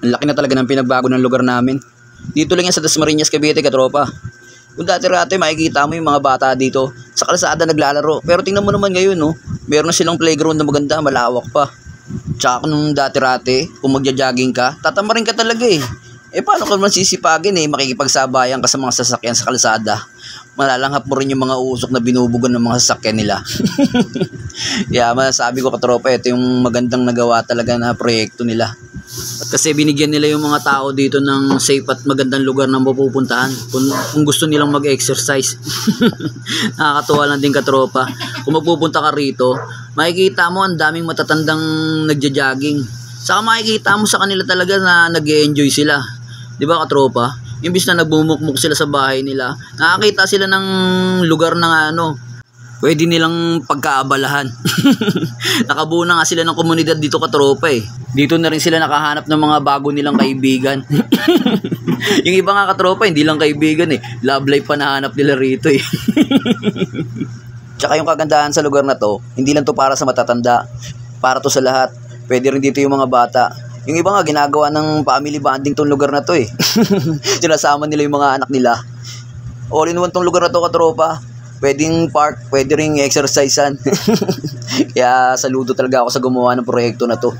Ang laki na talaga ng pinagbago ng lugar namin. Dito lang yan sa Dasmariñas, Cavite, katropa. Kung dati-rati makikita mo yung mga bata dito sa kalsada naglalaro. Pero tingnan mo naman ngayon, no? Meron na silang playground na maganda, malawak pa. Tsaka nung dati-rati, kung magja-jogging ka, tatamarin ka talaga eh. Paano ka naman sisipagin eh, makikipagsabayan ka sa mga sasakyan sa kalsada. Malalanghap mo rin yung mga usok na binubugan ng mga sasakyan nila. Kaya masasabi ko katropa, ito yung magandang nagawa talaga na proyekto nila. At kasi binigyan nila yung mga tao dito ng safe at magandang lugar na mapupuntahan kung gusto nilang mag-exercise. Nakakatuwa lang din katropa. Kung magpupunta ka rito, makikita mo ang daming matatandang nagja-jogging. Saka makikita mo sa kanila talaga na nag-e-enjoy sila. Di ba katropa? Imbis na nagbumukmuk sila sa bahay nila, nakakita sila ng lugar na pwede nilang pagkaabalahan. Nakabuo na nga sila ng komunidad dito katropa eh. Dito na rin sila nakahanap ng mga bago nilang kaibigan. Yung iba nga katropa, hindi lang kaibigan eh. Love life pa nahanap nila rito eh. Tsaka yung kagandahan sa lugar na to, hindi lang to para sa matatanda. Para to sa lahat. Pwede rin dito yung mga bata. Yung iba nga ginagawa ng family bonding tong lugar na to eh. Sinasama nila yung mga anak nila. All in one tong lugar na to katropa. Pwedeng park, pwede ring exercisean. Kaya saludo talaga ako sa gumawa ng proyekto na to.